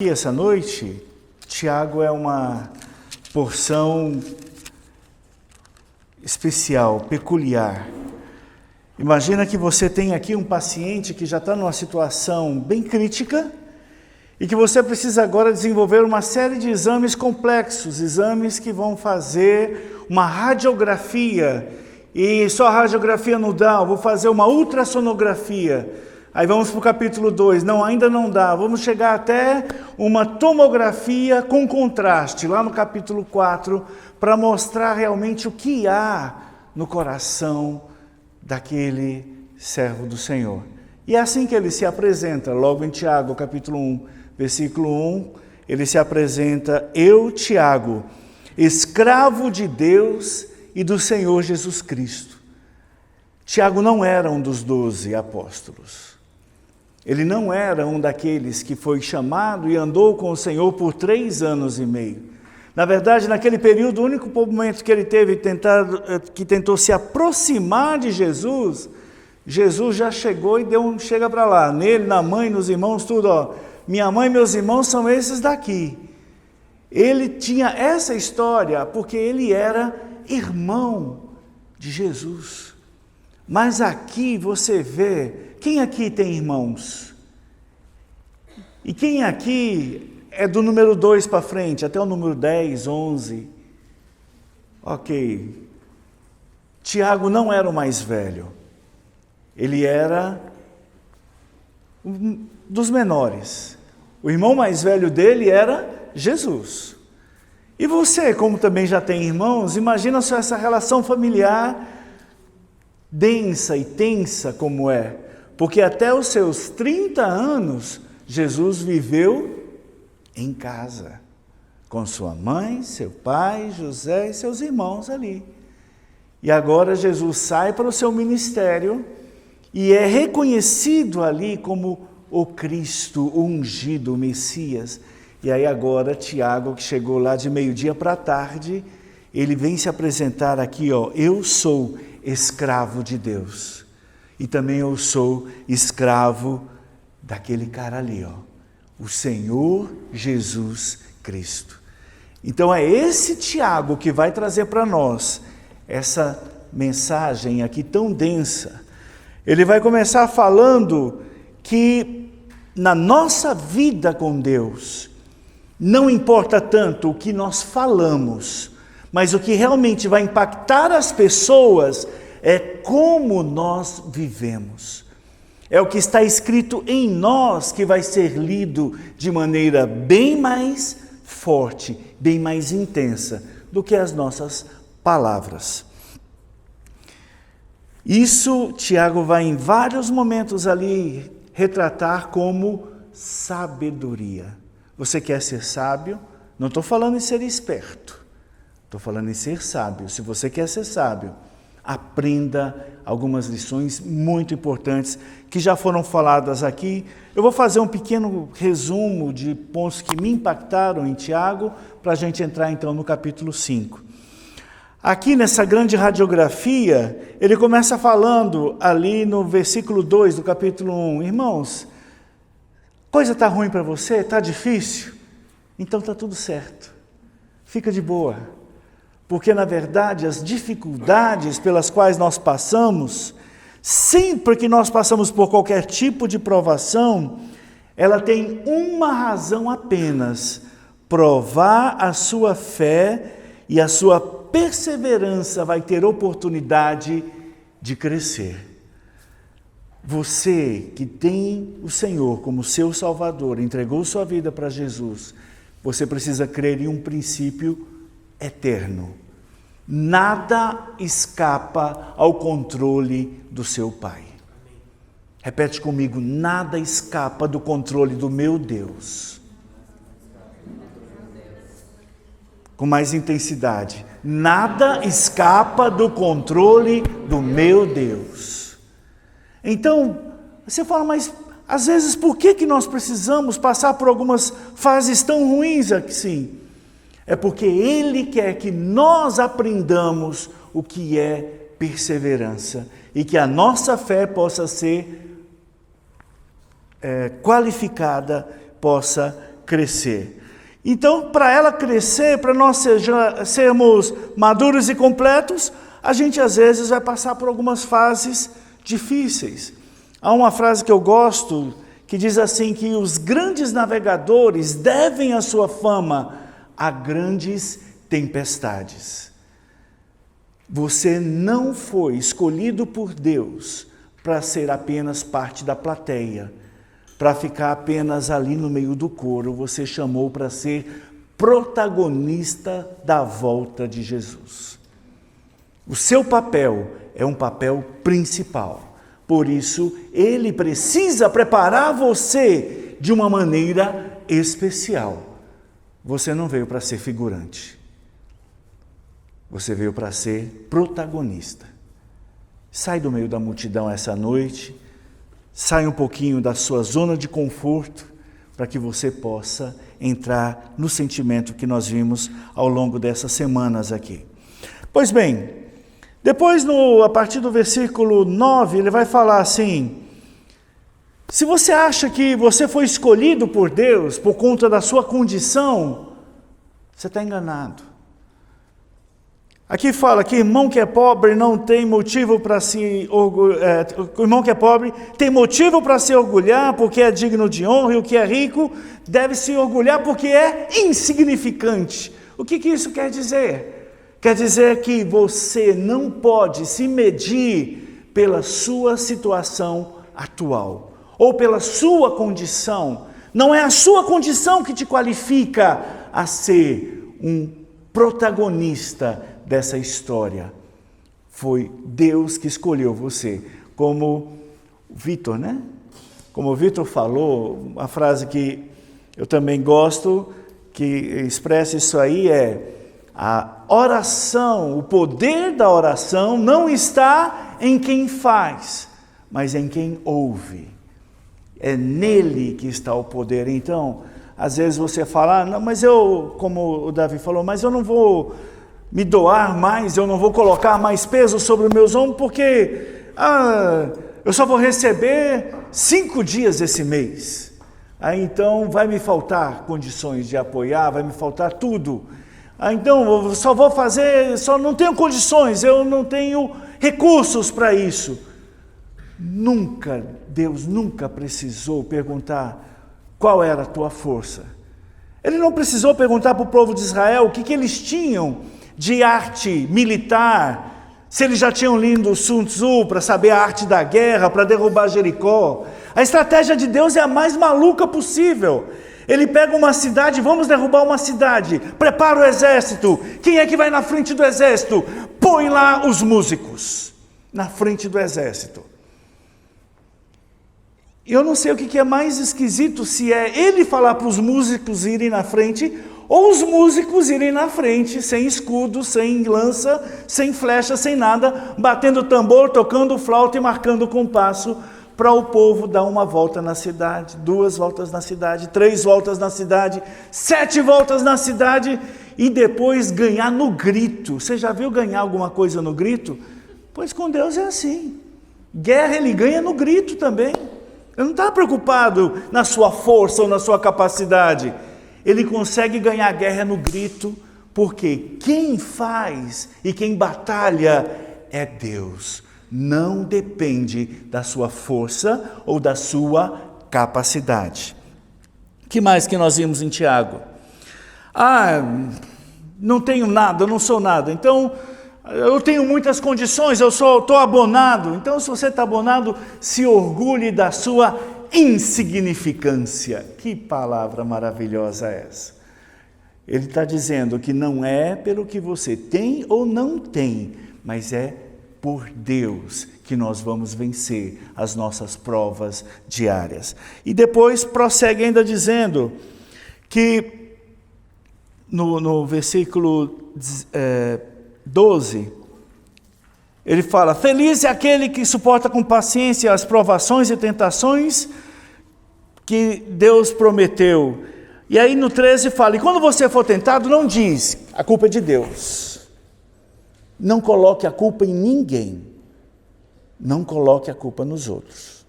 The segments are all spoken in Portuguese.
E essa noite, Tiago é uma porção especial, peculiar. Imagina que você tem aqui um paciente que já está numa situação bem crítica e que você precisa agora desenvolver uma série de exames complexos, exames que vão fazer uma radiografia, e só a radiografia não dá, eu vou fazer uma ultrassonografia. Aí vamos para o capítulo 2, não, ainda não dá, vamos chegar até uma tomografia com contraste, lá no capítulo 4, para mostrar realmente o que há no coração daquele servo do Senhor. E é assim que ele se apresenta, logo em Tiago, capítulo 1, versículo 1, ele se apresenta: eu, Tiago, escravo de Deus e do Senhor Jesus Cristo. Tiago não era um dos 12 apóstolos. Ele não era um daqueles que foi chamado e andou com o Senhor por 3 anos e meio. Na verdade, naquele período, o único momento que ele teve que tentou se aproximar de Jesus, Jesus já chegou e deu um chega para lá, nele, na mãe, nos irmãos, tudo, ó. Minha mãe e meus irmãos são esses daqui. Ele tinha essa história porque ele era irmão de Jesus. Mas aqui você vê, quem aqui tem irmãos? E quem aqui é do número 2 para frente, até o número 10, 11? Ok. Tiago não era o mais velho. Ele era um dos menores. O irmão mais velho dele era Jesus. E você, como também já tem irmãos, imagina só essa relação familiar densa e tensa como é, porque até os seus 30 anos, Jesus viveu em casa, com sua mãe, seu pai, José e seus irmãos ali. E agora Jesus sai para o seu ministério e é reconhecido ali como o Cristo, o ungido, o Messias. E aí agora Tiago, que chegou lá de meio-dia para a tarde, ele vem se apresentar aqui, ó: eu sou escravo de Deus, e também eu sou escravo daquele cara ali, ó, o Senhor Jesus Cristo. Então é esse Tiago que vai trazer para nós essa mensagem aqui tão densa. Ele vai começar falando que na nossa vida com Deus, não importa tanto o que nós falamos, mas o que realmente vai impactar as pessoas é como nós vivemos. É o que está escrito em nós que vai ser lido de maneira bem mais forte, bem mais intensa do que as nossas palavras. Isso Tiago vai em vários momentos ali retratar como sabedoria. Você quer ser sábio? Não estou falando em ser esperto. Estou falando em ser sábio. Se você quer ser sábio, aprenda algumas lições muito importantes que já foram faladas aqui. Eu vou fazer um pequeno resumo de pontos que me impactaram em Tiago, para a gente entrar então no capítulo 5. Aqui nessa grande radiografia, ele começa falando ali no versículo 2 do capítulo 1. Irmãos, coisa está ruim para você? Está difícil? Então está tudo certo. Fica de boa. Porque, na verdade, as dificuldades pelas quais nós passamos, sempre que nós passamos por qualquer tipo de provação, ela tem uma razão apenas: provar a sua fé, e a sua perseverança vai ter oportunidade de crescer. Você que tem o Senhor como seu Salvador, entregou sua vida para Jesus, você precisa crer em um princípio eterno. Nada escapa ao controle do seu Pai. Repete comigo: nada escapa do controle do meu Deus. Com mais intensidade: nada escapa do controle do meu Deus. Então, você fala, mas às vezes por que nós precisamos passar por algumas fases tão ruins assim? É porque Ele quer que nós aprendamos o que é perseverança e que a nossa fé possa ser qualificada, possa crescer. Então, para ela crescer, para nós sermos maduros e completos, a gente às vezes vai passar por algumas fases difíceis. Há uma frase que eu gosto, que diz assim, que os grandes navegadores devem a sua fama a grandes tempestades. Você não foi escolhido por Deus para ser apenas parte da plateia, para ficar apenas ali no meio do coro. Você chamou para ser protagonista da volta de Jesus. O seu papel é um papel principal. Por isso, Ele precisa preparar você de uma maneira especial. Você não veio para ser figurante. Você veio para ser protagonista. Sai do meio da multidão essa noite. Sai um pouquinho da sua zona de conforto, para que você possa entrar no sentimento que nós vimos ao longo dessas semanas aqui. Pois bem, depois a partir do versículo 9, ele vai falar assim: se você acha que você foi escolhido por Deus por conta da sua condição, você está enganado. Aqui fala que irmão que é pobre não tem motivo para se orgulhar. O irmão que é pobre tem motivo para se orgulhar porque é digno de honra, e o que é rico deve se orgulhar porque é insignificante. O que isso quer dizer? Quer dizer que você não pode se medir pela sua situação atual ou pela sua condição. Não é a sua condição que te qualifica a ser um protagonista dessa história. Foi Deus que escolheu você. Como o Vitor, né? Como o Vitor falou, uma frase que eu também gosto, que expressa isso aí é: a oração, o poder da oração não está em quem faz, mas em quem ouve. É nele que está o poder. Então, às vezes você fala, não, mas como o Davi falou, mas eu não vou me doar mais, eu não vou colocar mais peso sobre os meus ombros, porque eu só vou receber 5 dias esse mês. Aí então vai me faltar condições de apoiar, vai me faltar tudo. Então eu só vou fazer, só não tenho condições, eu não tenho recursos para isso. Deus nunca precisou perguntar qual era a tua força. Ele não precisou perguntar para o povo de Israel o que eles tinham de arte militar, se eles já tinham lido Sun Tzu para saber a arte da guerra, para derrubar Jericó. A estratégia de Deus é a mais maluca possível. Ele pega uma cidade, vamos derrubar uma cidade, prepara o exército. Quem é que vai na frente do exército? Põe lá os músicos na frente do exército. Eu não sei o que é mais esquisito, se é ele falar para os músicos irem na frente, ou os músicos irem na frente, sem escudo, sem lança, sem flecha, sem nada, batendo tambor, tocando flauta e marcando compasso, para o povo dar uma volta na cidade, 2 voltas na cidade, 3 voltas na cidade, 7 voltas na cidade, e depois ganhar no grito. Você já viu ganhar alguma coisa no grito? Pois com Deus é assim. Guerra ele ganha no grito também. Ele não está preocupado na sua força ou na sua capacidade. Ele consegue ganhar a guerra no grito, porque quem faz e quem batalha é Deus. Não depende da sua força ou da sua capacidade. O que mais que nós vimos em Tiago? Não tenho nada, eu não sou nada. Então, eu tenho muitas condições, eu estou abonado. Então, se você está abonado, se orgulhe da sua insignificância. Que palavra maravilhosa é essa? Ele está dizendo que não é pelo que você tem ou não tem, mas é por Deus que nós vamos vencer as nossas provas diárias. E depois prossegue ainda dizendo que no versículo 12, ele fala: feliz é aquele que suporta com paciência as provações e tentações que Deus prometeu. E aí no 13 fala: e quando você for tentado, não diz, a culpa é de Deus. Não coloque a culpa em ninguém. Não coloque a culpa nos outros.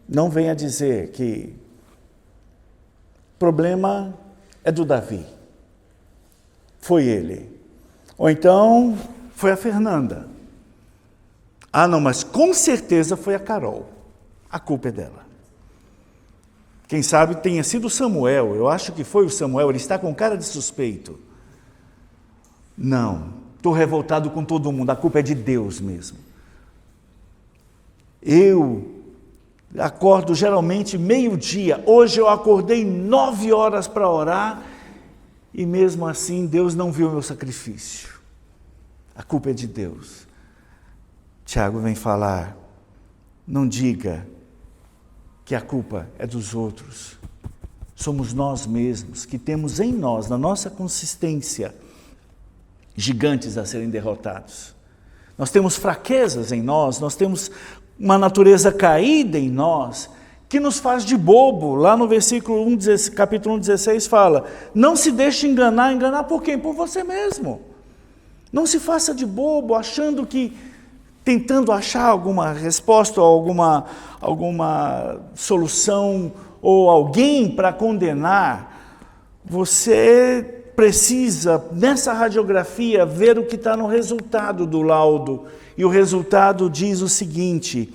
Não venha dizer que problema é do Davi. Foi ele. Ou então, foi a Fernanda. Ah, não, mas com certeza foi a Carol. A culpa é dela. Quem sabe tenha sido o Samuel. Eu acho que foi o Samuel. Ele está com cara de suspeito. Não, estou revoltado com todo mundo. A culpa é de Deus mesmo. Eu acordo geralmente meio-dia. Hoje eu acordei 9 horas para orar. E mesmo assim Deus não viu o meu sacrifício. A culpa é de Deus. Tiago vem falar, não diga que a culpa é dos outros. Somos nós mesmos que temos em nós, na nossa consistência, gigantes a serem derrotados. Nós temos fraquezas em nós temos uma natureza caída em nós, que nos faz de bobo. Lá no versículo 1, capítulo 1, 16 fala, não se deixe enganar por quem? Por você mesmo. Não se faça de bobo, achando que, tentando achar alguma resposta, ou alguma solução, ou alguém para condenar. Você precisa, nessa radiografia, ver o que está no resultado do laudo. E o resultado diz o seguinte,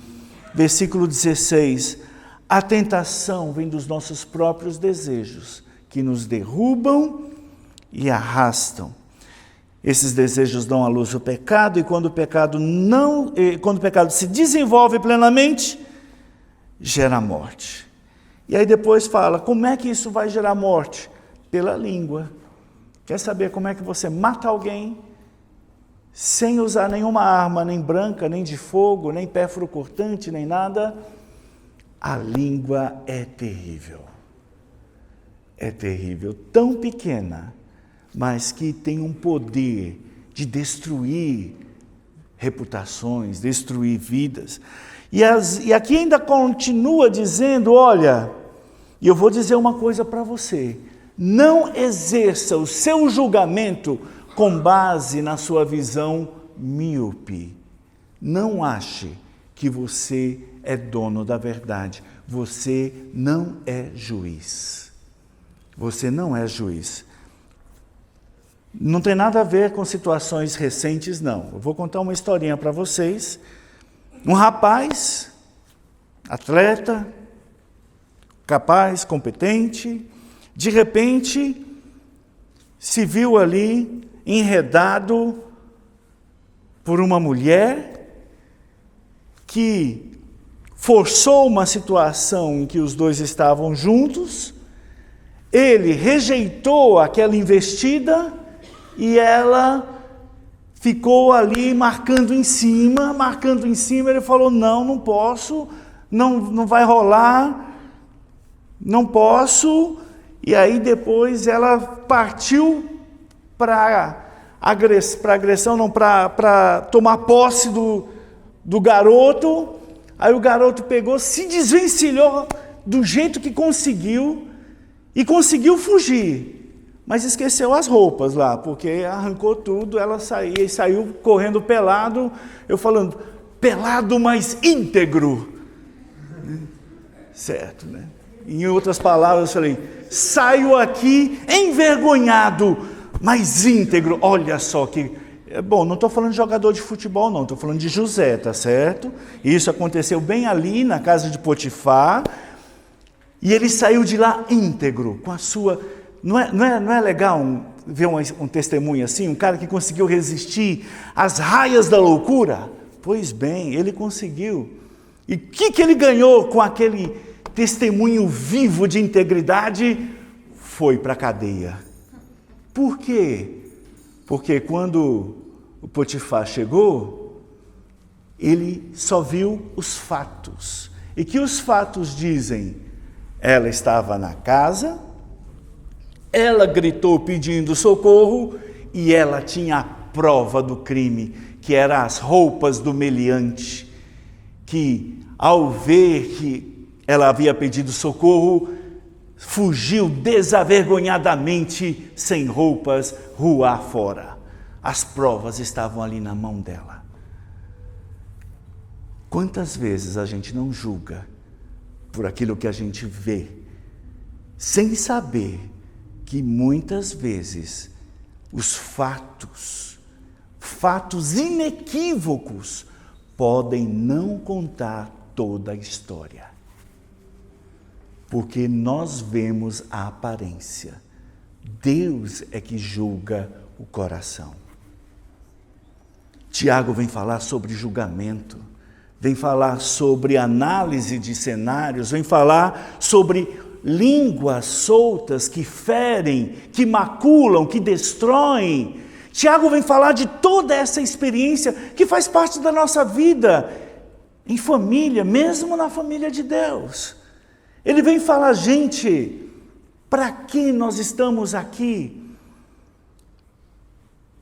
versículo 16, a tentação vem dos nossos próprios desejos, que nos derrubam e arrastam. Esses desejos dão à luz o pecado, e quando o pecado se desenvolve plenamente, gera morte. E aí depois fala, como é que isso vai gerar morte? Pela língua. Quer saber como é que você mata alguém sem usar nenhuma arma, nem branca, nem de fogo, nem pérfuro cortante, nem nada? A língua é terrível. É terrível, tão pequena, mas que tem um poder de destruir reputações, destruir vidas. E aqui ainda continua dizendo, olha, e eu vou dizer uma coisa para você, não exerça o seu julgamento com base na sua visão míope. Não ache que você é dono da verdade. Você não é juiz. Você não é juiz. Não tem nada a ver com situações recentes, não. Eu vou contar uma historinha para vocês. Um rapaz, atleta, capaz, competente, de repente se viu ali enredado por uma mulher que forçou uma situação em que os dois estavam juntos, ele rejeitou aquela investida e ela ficou ali marcando em cima, ele falou, não posso, não vai rolar, não posso, e aí depois ela partiu para agressão, não, para tomar posse do garoto. Aí o garoto pegou, se desvencilhou do jeito que conseguiu e conseguiu fugir. Mas esqueceu as roupas lá, porque arrancou tudo, ela saiu correndo pelado, eu falando, pelado, mas íntegro. Certo, né? Em outras palavras, eu falei, saio aqui envergonhado, mas íntegro. Olha só que... Bom, não estou falando de jogador de futebol, não, estou falando de José, tá certo? Isso aconteceu bem ali, na casa de Potifar, e ele saiu de lá íntegro, com a sua... Não é legal ver um testemunho assim, um cara que conseguiu resistir às raias da loucura? Pois bem, ele conseguiu. E o que ele ganhou com aquele testemunho vivo de integridade? Foi para a cadeia. Por quê? Porque quando o Potifar chegou, ele só viu os fatos. E que os fatos dizem? Ela estava na casa, ela gritou pedindo socorro e ela tinha a prova do crime, que eram as roupas do meliante, que ao ver que ela havia pedido socorro, fugiu desavergonhadamente, sem roupas, rua fora. As provas estavam ali na mão dela. Quantas vezes a gente não julga por aquilo que a gente vê, sem saber que muitas vezes os fatos inequívocos, podem não contar toda a história. Porque nós vemos a aparência. Deus é que julga o coração. Tiago vem falar sobre julgamento, vem falar sobre análise de cenários, vem falar sobre línguas soltas que ferem, que maculam, que destroem. Tiago vem falar de toda essa experiência que faz parte da nossa vida, em família, mesmo na família de Deus. Ele vem falar, gente, para que nós estamos aqui?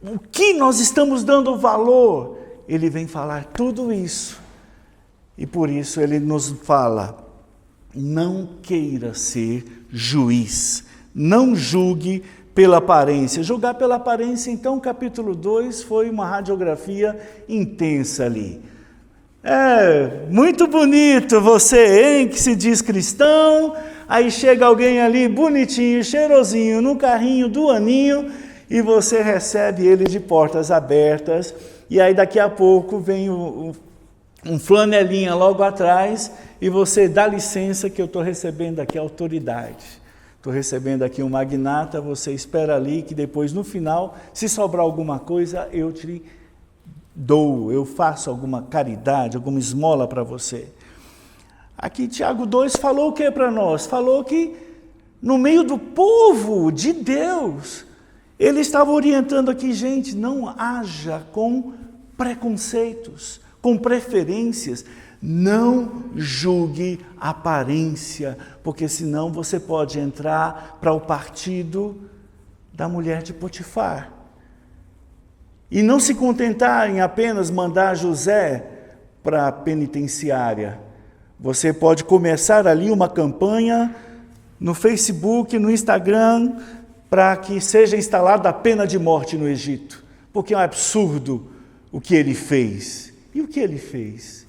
O que nós estamos dando valor? Ele vem falar tudo isso. E por isso ele nos fala, não queira ser juiz, não julgue pela aparência. Julgar pela aparência, então, capítulo 2 foi uma radiografia intensa ali. Muito bonito você, hein, que se diz cristão, aí chega alguém ali bonitinho, cheirosinho, no carrinho do aninho, e você recebe ele de portas abertas, e aí daqui a pouco vem um flanelinha logo atrás, e você dá licença que eu estou recebendo aqui autoridade. Estou recebendo aqui um magnata, você espera ali que depois no final, se sobrar alguma coisa, eu te dou, eu faço alguma caridade, alguma esmola para você. Aqui Tiago 2 falou o que para nós? Falou que no meio do povo de Deus, ele estava orientando aqui, gente, não haja com preconceitos, com preferências, não julgue a aparência, porque senão você pode entrar para o partido da mulher de Potifar. E não se contentar em apenas mandar José para a penitenciária. Você pode começar ali uma campanha no Facebook, no Instagram, para que seja instalada a pena de morte no Egito. Porque é um absurdo o que ele fez. E o que ele fez?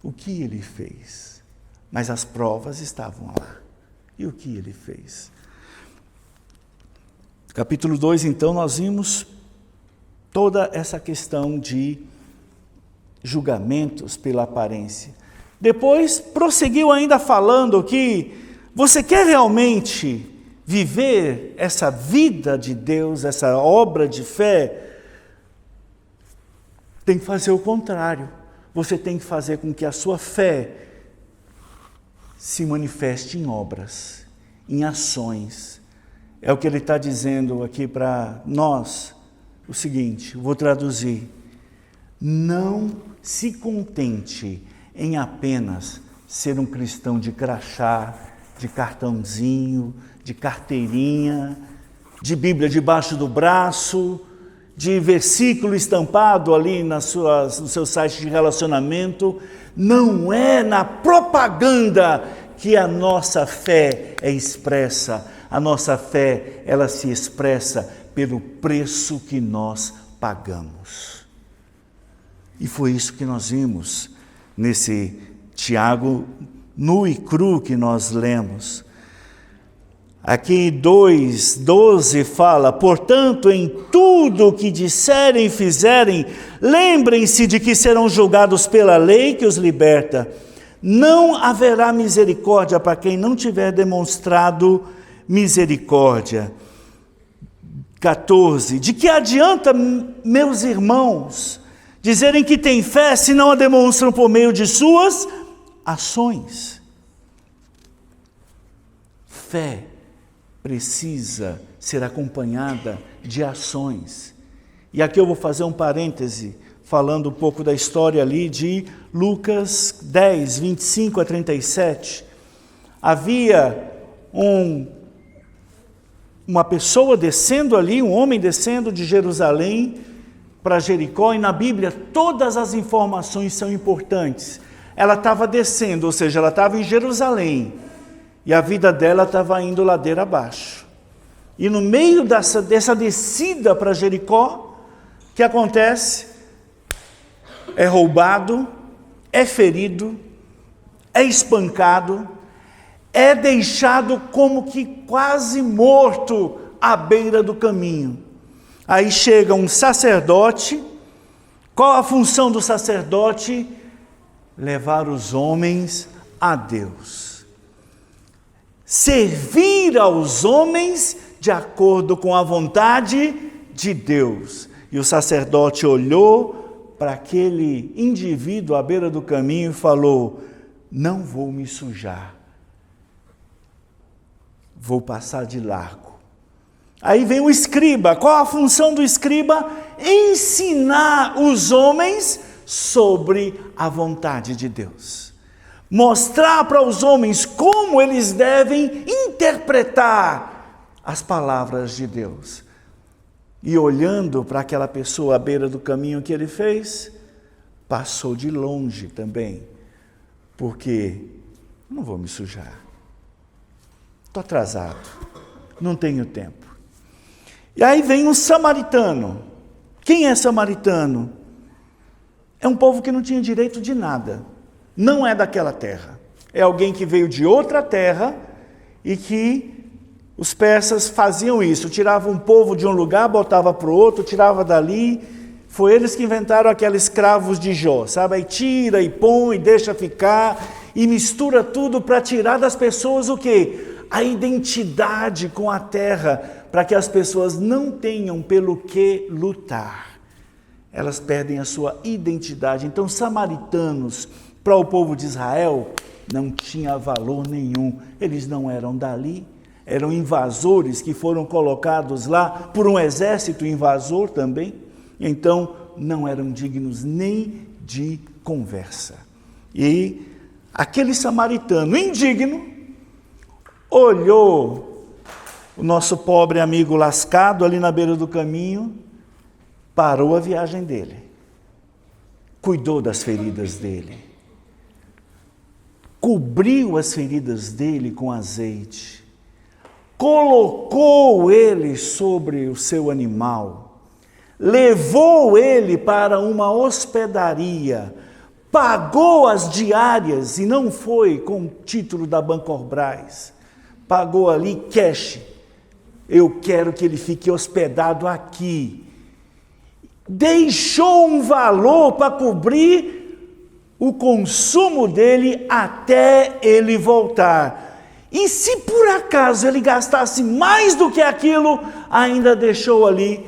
O que ele fez? Mas as provas estavam lá. E o que ele fez? Capítulo 2, então, nós vimos toda essa questão de julgamentos pela aparência. Depois, prosseguiu ainda falando que você quer realmente viver essa vida de Deus, essa obra de fé, tem que fazer o contrário. Você tem que fazer com que a sua fé se manifeste em obras, em ações. É o que ele está dizendo aqui para nós, o seguinte, vou traduzir. Não se contente em apenas ser um cristão de crachá, de cartãozinho, de carteirinha, de Bíblia debaixo do braço, de versículo estampado ali no seu site de relacionamento. Não é na propaganda que a nossa fé é expressa. A nossa fé, ela se expressa pelo preço que nós pagamos. E foi isso que nós vimos nesse Tiago nu e cru que nós lemos. Aqui 2:12 fala, portanto, em tudo o que disserem e fizerem, lembrem-se de que serão julgados pela lei que os liberta. Não haverá misericórdia para quem não tiver demonstrado misericórdia. 14, de que adianta, meus irmãos, dizerem que têm fé se não a demonstram por meio de suas ações? Fé precisa ser acompanhada de ações. E aqui eu vou fazer um parêntese, falando um pouco da história ali de Lucas 10, 25 a 37. Havia uma pessoa descendo ali, um homem descendo de Jerusalém para Jericó, e na Bíblia todas as informações são importantes. Ela estava descendo, ou seja, ela estava em Jerusalém, e a vida dela estava indo ladeira abaixo. E no meio dessa descida para Jericó, o que acontece? É roubado, é ferido, é espancado, é deixado como que quase morto à beira do caminho. Aí chega um sacerdote. Qual a função do sacerdote? Levar os homens a Deus. Servir aos homens de acordo com a vontade de Deus. E o sacerdote olhou para aquele indivíduo à beira do caminho e falou: não vou me sujar, vou passar de largo. Aí vem o escriba. Qual a função do escriba? Ensinar os homens sobre a vontade de Deus. Mostrar para os homens como eles devem interpretar as palavras de Deus. E olhando para aquela pessoa à beira do caminho que ele fez, passou de longe também, porque não vou me sujar. Estou atrasado, não tenho tempo. E aí vem um samaritano. Quem é samaritano? É um povo que não tinha direito de nada. Não é daquela terra. É alguém que veio de outra terra e que os persas faziam isso. Tiravam um povo de um lugar, botava para o outro, tirava dali. Foi eles que inventaram aqueles escravos de Jó, sabe? Aí tira e põe, deixa ficar e mistura tudo para tirar das pessoas o quê? A identidade com a terra, para que as pessoas não tenham pelo que lutar. Elas perdem a sua identidade. Então, samaritanos, para o povo de Israel, não tinha valor nenhum. Eles não eram dali, eram invasores que foram colocados lá por um exército invasor também. Então, não eram dignos nem de conversa. E aquele samaritano indigno olhou o nosso pobre amigo lascado ali na beira do caminho, parou a viagem dele, cuidou das feridas dele, cobriu as feridas dele com azeite, colocou ele sobre o seu animal, levou ele para uma hospedaria, pagou as diárias, e não foi com o título da Bancorbras, pagou ali cash. Eu quero que ele fique hospedado aqui. Deixou um valor para cobrir o consumo dele até ele voltar. E se por acaso ele gastasse mais do que aquilo, ainda deixou ali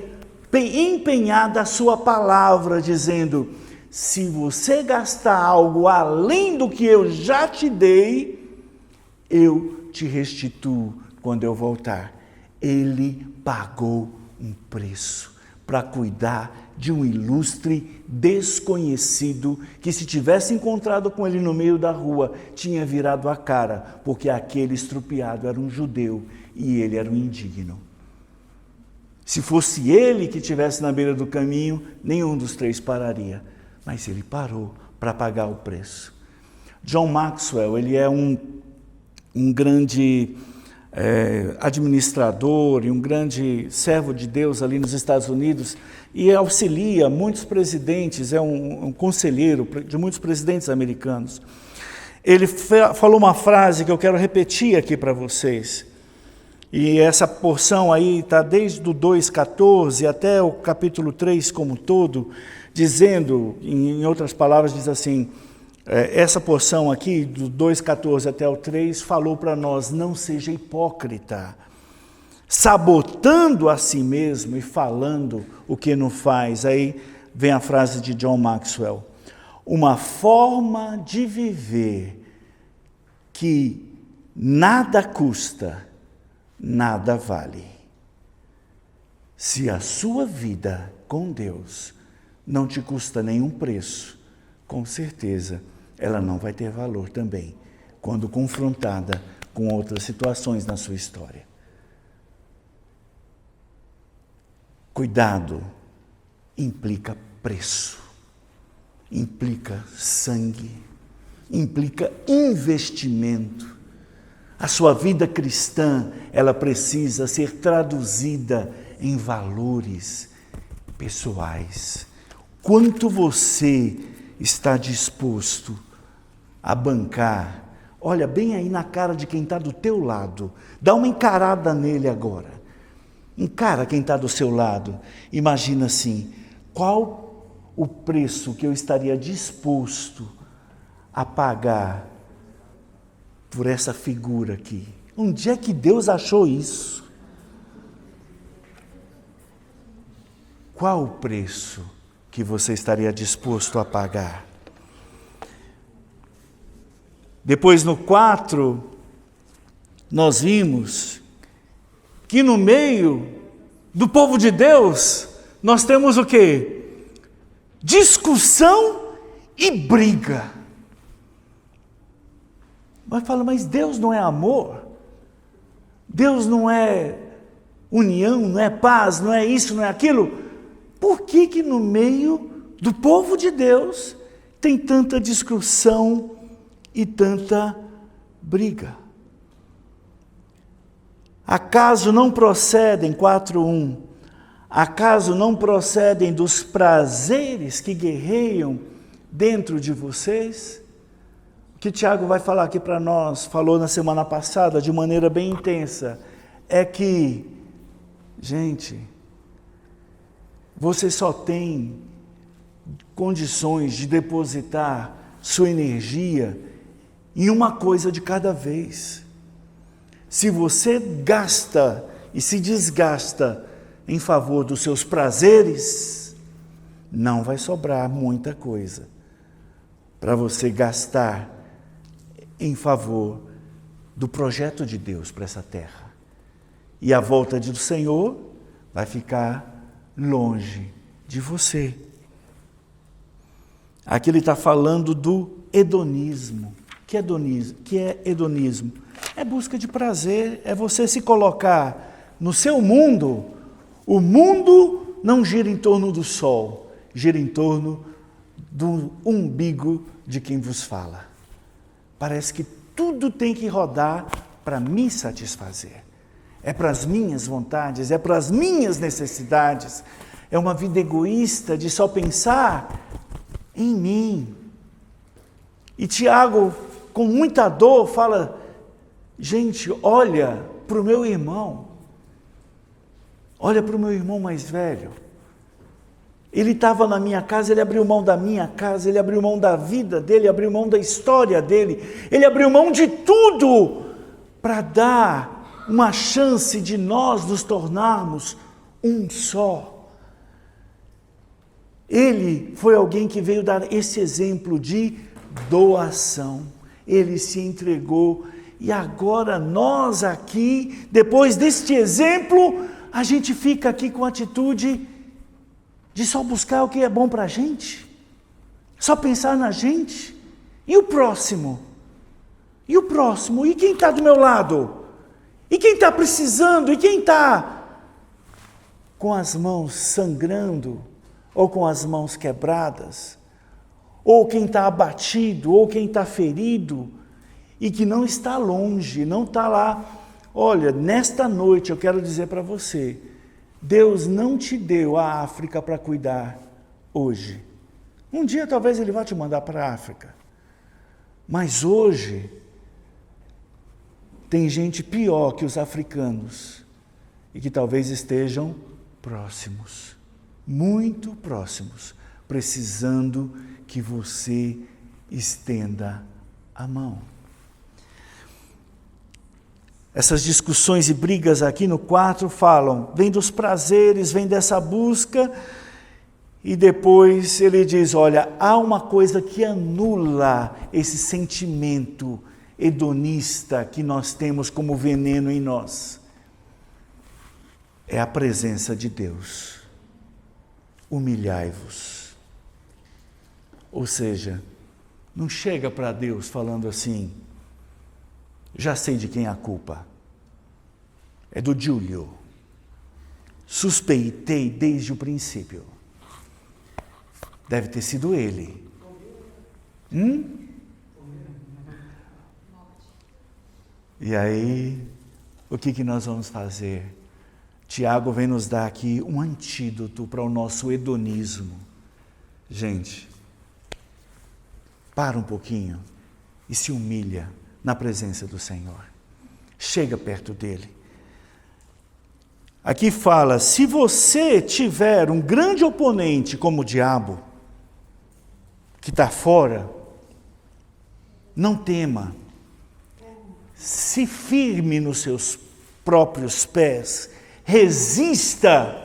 empenhada a sua palavra, dizendo: se você gastar algo além do que eu já te dei, eu te restituo quando eu voltar. Ele pagou um preço para cuidar de um ilustre desconhecido que, se tivesse encontrado com ele no meio da rua, tinha virado a cara, porque aquele estrupiado era um judeu e ele era um indigno. Se fosse ele que estivesse na beira do caminho, nenhum dos três pararia, mas ele parou para pagar o preço. John Maxwell, ele é um grande administrador e um grande servo de Deus ali nos Estados Unidos, e auxilia muitos presidentes, é um conselheiro de muitos presidentes americanos. Ele falou uma frase que eu quero repetir aqui para vocês, e essa porção aí está desde o 2,14 até o capítulo 3 como um todo, dizendo, em outras palavras, diz assim, essa porção aqui, do 2,14 até o 3, falou para nós: não seja hipócrita, sabotando a si mesmo e falando o que não faz. Aí vem a frase de John Maxwell: uma forma de viver que nada custa, nada vale. Se a sua vida com Deus não te custa nenhum preço, com certeza ela não vai ter valor também, quando confrontada com outras situações na sua história. Cuidado implica preço, implica sangue, implica investimento. A sua vida cristã, ela precisa ser traduzida em valores pessoais. Quanto você está disposto a bancar Olha bem aí na cara de quem está do teu lado. Dá uma encarada nele agora. Encara quem está do seu lado. Imagina assim, qual o preço que eu estaria disposto a pagar por essa figura aqui? Onde é que Deus achou isso? Qual o preço que você estaria disposto a pagar? Depois no 4, nós vimos que no meio do povo de Deus, nós temos o quê? Discussão e briga. Mas fala, mas Deus não é amor? Deus não é união, não é paz, não é isso, não é aquilo? Por que que no meio do povo de Deus tem tanta discussão e tanta briga? Acaso não procedem, 4:1, acaso não procedem dos prazeres que guerreiam dentro de vocês? O que Tiago vai falar aqui para nós, falou na semana passada de maneira bem intensa, é que, gente, você só tem condições de depositar sua energia em uma coisa de cada vez. Se você gasta e se desgasta em favor dos seus prazeres, não vai sobrar muita coisa para você gastar em favor do projeto de Deus para essa terra. E a volta do Senhor vai ficar longe de você. Aqui ele está falando do hedonismo. Que é hedonismo? É busca de prazer, é você se colocar no seu mundo. O mundo não gira em torno do sol, gira em torno do umbigo de quem vos fala. Parece que tudo tem que rodar para me satisfazer. É para as minhas vontades, é para as minhas necessidades. É uma vida egoísta de só pensar em mim. E Tiago, com muita dor, fala, gente, olha para o meu irmão. Olha para o meu irmão mais velho. Ele estava na minha casa, ele abriu mão da minha casa, ele abriu mão da vida dele, abriu mão da história dele, ele abriu mão de tudo para dar uma chance de nós nos tornarmos um só. Ele foi alguém que veio dar esse exemplo de doação. Ele se entregou e agora nós aqui, depois deste exemplo, a gente fica aqui com a atitude de só buscar o que é bom para a gente, só pensar na gente. E o próximo? E o próximo? E quem está do meu lado? E quem está precisando? E quem está com as mãos sangrando? Ou com as mãos quebradas? Ou quem está abatido? Ou quem está ferido? E que não está longe, não está lá. Olha, nesta noite eu quero dizer para você, Deus não te deu a África para cuidar hoje. Um dia talvez Ele vá te mandar para a África. Mas hoje, tem gente pior que os africanos. E que talvez estejam próximos. Muito próximos. Precisando que você estenda a mão. Essas discussões e brigas aqui no 4 falam, vem dos prazeres, vem dessa busca, e depois ele diz, olha, há uma coisa que anula esse sentimento hedonista que nós temos como veneno em nós. É a presença de Deus. Humilhai-vos. Ou seja, não chega para Deus falando assim, já sei de quem é a culpa. É do Júlio. Suspeitei desde o princípio. Deve ter sido ele. E aí, o que nós vamos fazer? Tiago vem nos dar aqui um antídoto para o nosso hedonismo. Gente, para um pouquinho e se humilha na presença do Senhor. Chega perto dele. Aqui fala, se você tiver um grande oponente como o diabo, que está fora, não tema. Se firme nos seus próprios pés, resista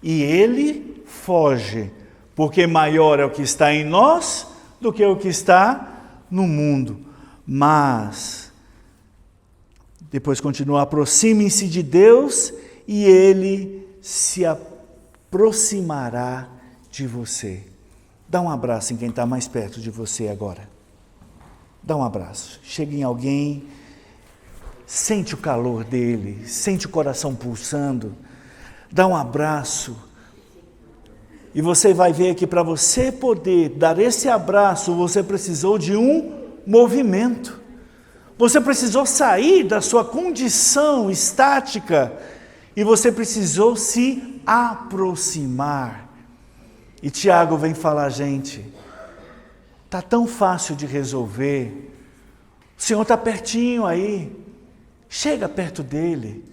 e ele foge, porque maior é o que está em nós do que o que está no mundo. Mas, depois continua, aproximem-se de Deus e ele se aproximará de você. Dá um abraço em quem está mais perto de você agora. Dá um abraço. Chega em alguém, sente o calor dele, sente o coração pulsando. Dá um abraço. E você vai ver que para você poder dar esse abraço, você precisou de um movimento. Você precisou sair da sua condição estática e você precisou se aproximar. E Tiago vem falar, gente, está tão fácil de resolver. O Senhor está pertinho aí. Chega perto dele.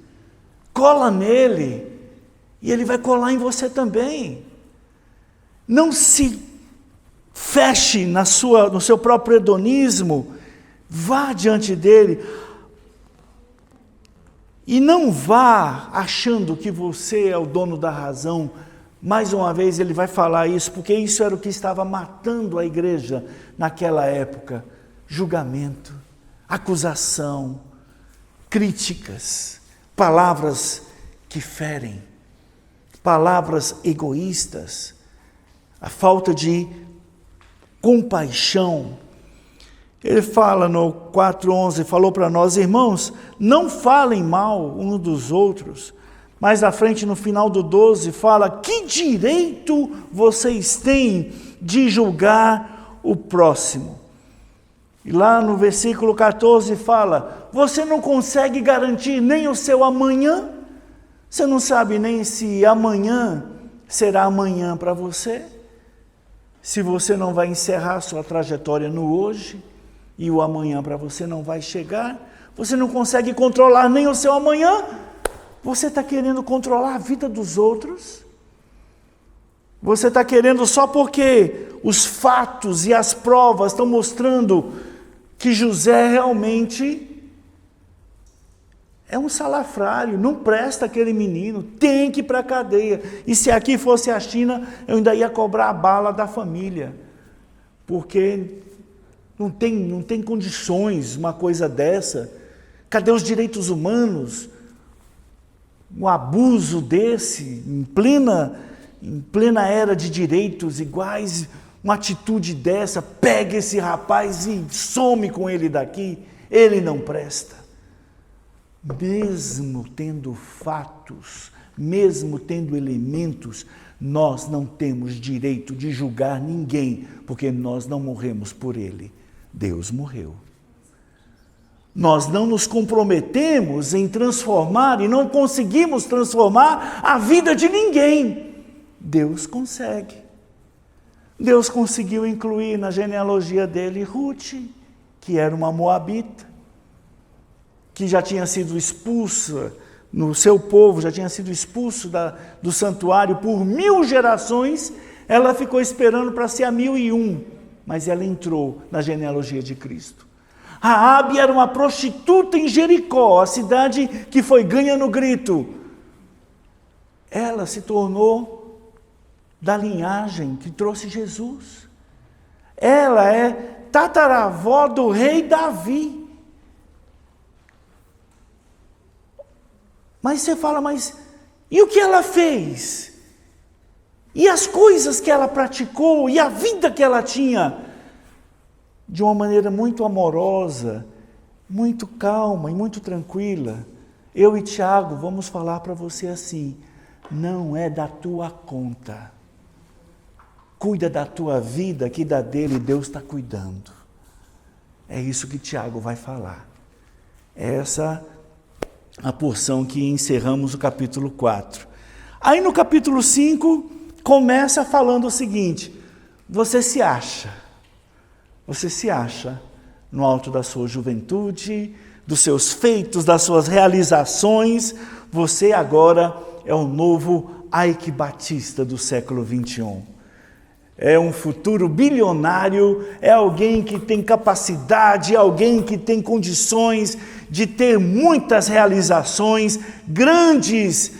Cola nele. E ele vai colar em você também. Não se feche no seu próprio hedonismo. Vá diante dele. E não vá achando que você é o dono da razão. Mais uma vez ele vai falar isso, porque isso era o que estava matando a igreja naquela época. Julgamento, acusação, críticas, palavras que ferem, palavras egoístas, a falta de compaixão. Ele fala no 4:11, falou para nós, irmãos, não falem mal uns dos outros. Mais à frente, no final do 12, fala, que direito vocês têm de julgar o próximo? E lá no versículo 14 fala, você não consegue garantir nem o seu amanhã? Você não sabe nem se amanhã será amanhã para você? Se você não vai encerrar sua trajetória no hoje, e o amanhã para você não vai chegar, você não consegue controlar nem o seu amanhã, você está querendo controlar a vida dos outros? Você está querendo só porque os fatos e as provas estão mostrando que José realmente é um salafrário, não presta aquele menino, tem que ir para a cadeia. E se aqui fosse a China, eu ainda ia cobrar a bala da família, porque não tem condições uma coisa dessa. Cadê os direitos humanos? Um abuso desse, em plena era de direitos iguais, uma atitude dessa, pega esse rapaz e some com ele daqui, ele não presta. Mesmo tendo fatos, mesmo tendo elementos, nós não temos direito de julgar ninguém, porque nós não morremos por ele, Deus morreu. Nós não nos comprometemos em transformar e não conseguimos transformar a vida de ninguém. Deus consegue. Deus conseguiu incluir na genealogia dele Ruth, que era uma moabita, que já tinha sido expulsa, no seu povo já tinha sido expulso do santuário por 1000 gerações, ela ficou esperando para ser a 1001, mas ela entrou na genealogia de Cristo. Raabe era uma prostituta em Jericó, a cidade que foi ganha no grito. Ela se tornou da linhagem que trouxe Jesus. Ela é tataravó do rei Davi. Mas você fala, mas e o que ela fez? E as coisas que ela praticou? E a vida que ela tinha? De uma maneira muito amorosa, muito calma e muito tranquila. Eu e Tiago vamos falar para você assim, não é da tua conta. Cuida da tua vida, que da dele Deus está cuidando. É isso que Tiago vai falar. Essa a porção que encerramos o capítulo 4. Aí no capítulo 5, começa falando o seguinte, você se acha, no alto da sua juventude, dos seus feitos, das suas realizações. Você agora é o novo Ike Batista do século 21. É um futuro bilionário, é alguém que tem capacidade, é alguém que tem condições de ter muitas realizações, grandes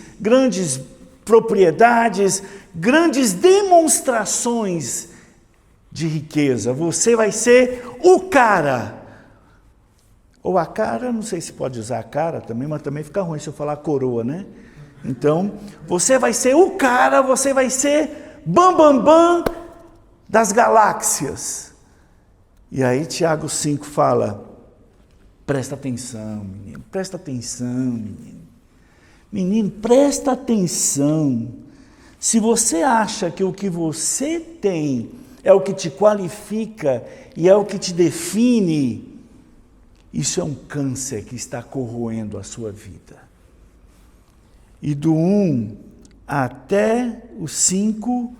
propriedades, grandes demonstrações de riqueza. Você vai ser o cara. Ou a cara, não sei se pode usar a cara também, mas também fica ruim se eu falar coroa, né? Então, você vai ser o cara, você vai ser bam das galáxias. E aí Tiago 5 fala, presta atenção, menino, presta atenção, menino. Menino, presta atenção. Se você acha que o que você tem é o que te qualifica e é o que te define, isso é um câncer que está corroendo a sua vida. E do 1 até o 5,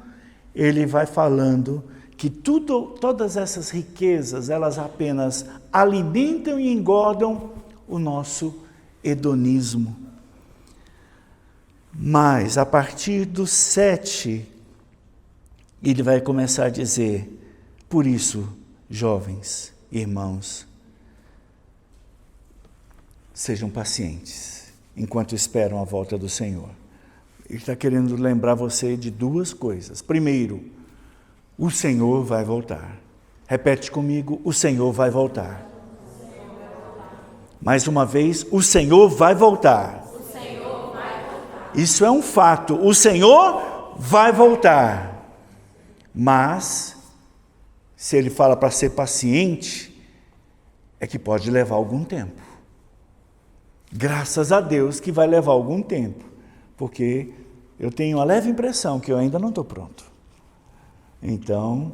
ele vai falando que todas essas riquezas, elas apenas alimentam e engordam o nosso hedonismo. Mas, a partir do 7, ele vai começar a dizer, por isso, jovens, irmãos, sejam pacientes, enquanto esperam a volta do Senhor. Ele está querendo lembrar você de duas coisas. Primeiro, o Senhor vai voltar. Repete comigo, o Senhor vai voltar. Mais uma vez, o Senhor vai voltar. O Senhor vai voltar. Isso é um fato, o Senhor vai voltar. Mas, se ele fala para ser paciente, é que pode levar algum tempo. Graças a Deus que vai levar algum tempo, porque eu tenho a leve impressão que eu ainda não estou pronto. Então,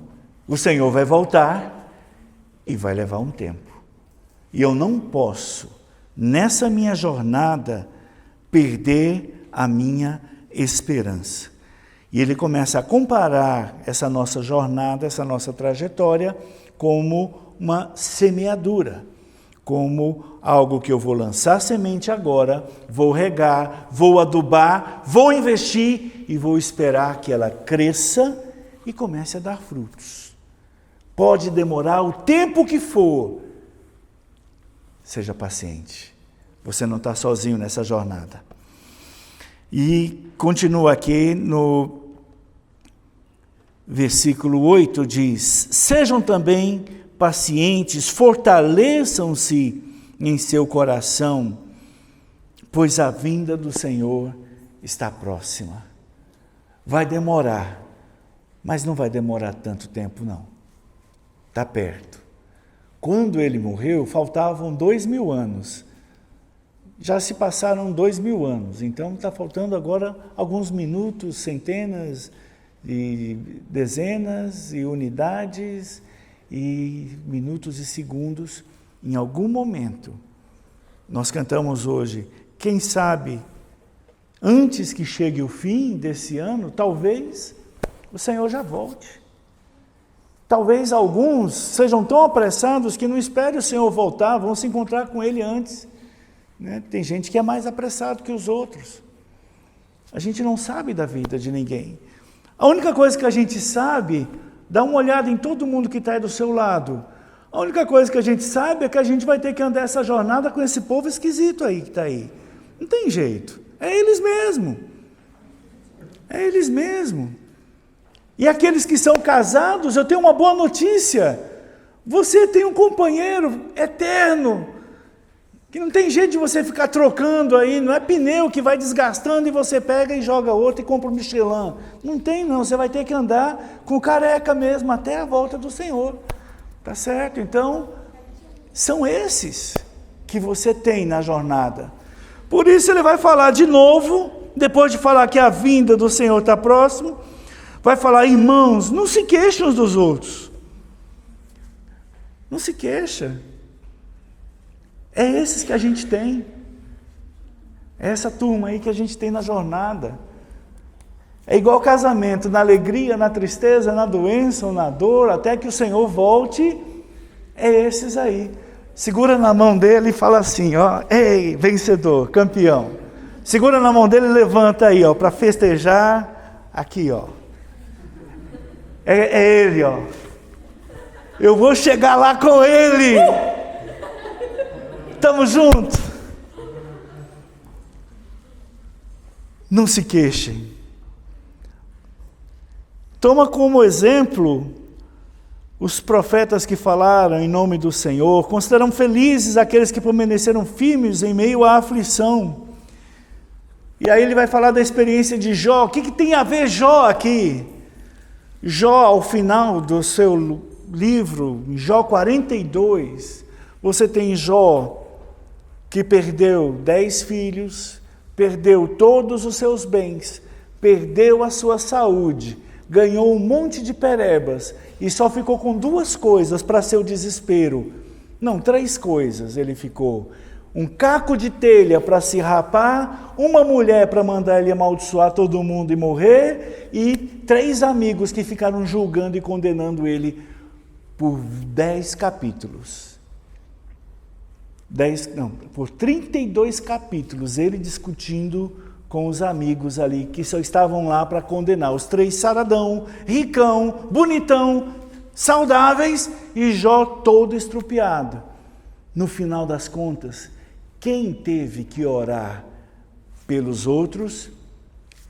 o Senhor vai voltar e vai levar um tempo. E eu não posso, nessa minha jornada, perder a minha esperança. E ele começa a comparar essa nossa jornada, essa nossa trajetória, como uma semeadura, como algo que eu vou lançar semente agora, vou regar, vou adubar, vou investir e vou esperar que ela cresça e comece a dar frutos. Pode demorar o tempo que for. Seja paciente. Você não está sozinho nessa jornada. E continua aqui no versículo 8, diz, sejam também pacientes, fortaleçam-se em seu coração, pois a vinda do Senhor está próxima. Vai demorar, mas não vai demorar tanto tempo não. Está perto. Quando ele morreu, faltavam 2000 anos. Já se passaram 2000 anos, então está faltando agora alguns minutos, centenas, e dezenas e unidades, e minutos e segundos, em algum momento, nós cantamos hoje, quem sabe, antes que chegue o fim desse ano, talvez o Senhor já volte. Talvez alguns sejam tão apressados que não esperem o Senhor voltar, vão se encontrar com Ele antes. Né? Tem gente que é mais apressado que os outros. A gente não sabe da vida de ninguém. A única coisa que a gente sabe, dá uma olhada em todo mundo que está aí do seu lado. A única coisa que a gente sabe é que a gente vai ter que andar essa jornada com esse povo esquisito aí que está aí. Não tem jeito. É eles mesmo. É eles mesmo. E aqueles que são casados, eu tenho uma boa notícia. Você tem um companheiro eterno. Que não tem jeito de você ficar trocando aí, não é pneu que vai desgastando e você pega e joga outro e compra um Michelin. Não tem não, você vai ter que andar com careca mesmo até a volta do Senhor. Tá certo? Então, são esses que você tem na jornada. Por isso ele vai falar de novo, depois de falar que a vinda do Senhor está próximo, vai falar, irmãos, não se queixem uns dos outros. Não se queixa. É esses que a gente tem. É essa turma aí que a gente tem na jornada. É igual casamento, na alegria, na tristeza, na doença ou na dor, até que o Senhor volte É esses aí. Segura na mão dele e fala assim, ó, ei, vencedor, campeão. Segura na mão dele e levanta aí, ó, para festejar. Aqui, ó. É ele, ó. Eu vou chegar lá com ele. Tamo junto. Não se queixem. Toma como exemplo os profetas que falaram em nome do Senhor. Consideram felizes aqueles que permaneceram firmes em meio à aflição. E aí ele vai falar da experiência de Jó. O que tem a ver Jó aqui? Jó, ao final do seu livro, em Jó 42, você tem Jó que perdeu 10 filhos, perdeu todos os seus bens, perdeu a sua saúde, ganhou um monte de perebas e só ficou com 2 coisas para seu desespero. Não, 3 coisas ele ficou. Um caco de telha para se rapar, uma mulher para mandar ele amaldiçoar todo mundo e morrer, e 3 amigos que ficaram julgando e condenando ele por 10 capítulos. Por 32 capítulos, ele discutindo com os amigos ali, que só estavam lá para condenar. Os 3 saradão, ricão, bonitão, saudáveis, e Jó todo estrupiado. No final das contas, quem teve que orar pelos outros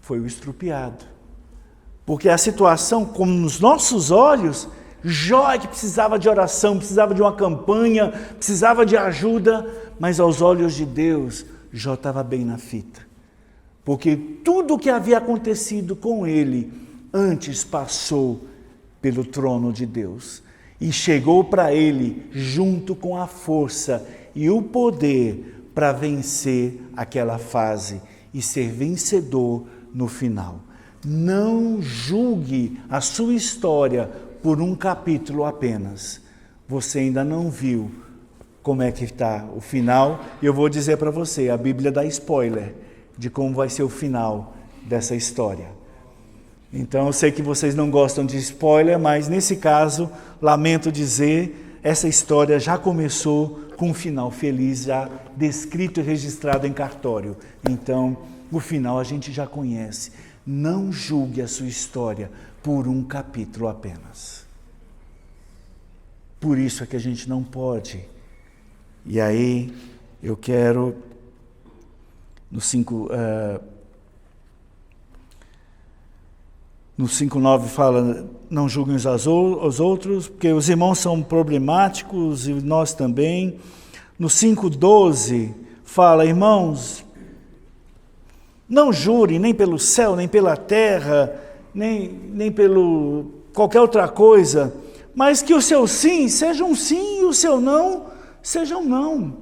foi o estrupiado. Porque a situação, como nos nossos olhos, Jó é que precisava de oração, precisava de uma campanha, precisava de ajuda, mas aos olhos de Deus, Jó estava bem na fita. Porque tudo o que havia acontecido com ele antes passou pelo trono de Deus e chegou para ele junto com a força e o poder para vencer aquela fase e ser vencedor no final. Não julgue a sua história por um capítulo apenas. Você ainda não viu como é que está o final. E eu vou dizer para você, a Bíblia dá spoiler de como vai ser o final dessa história. Então eu sei que vocês não gostam de spoiler, mas nesse caso, lamento dizer, essa história já começou com um final feliz, já descrito e registrado em cartório. Então, o final a gente já conhece. Não julgue a sua história por um capítulo apenas. Por isso é que a gente não pode. E aí, eu quero, no 5:9 fala, não julguem os outros, porque os irmãos são problemáticos e nós também. No 5:12 fala, irmãos, não jurem nem pelo céu, nem pela terra, nem pelo qualquer outra coisa, mas que o seu sim seja um sim e o seu não seja um não. O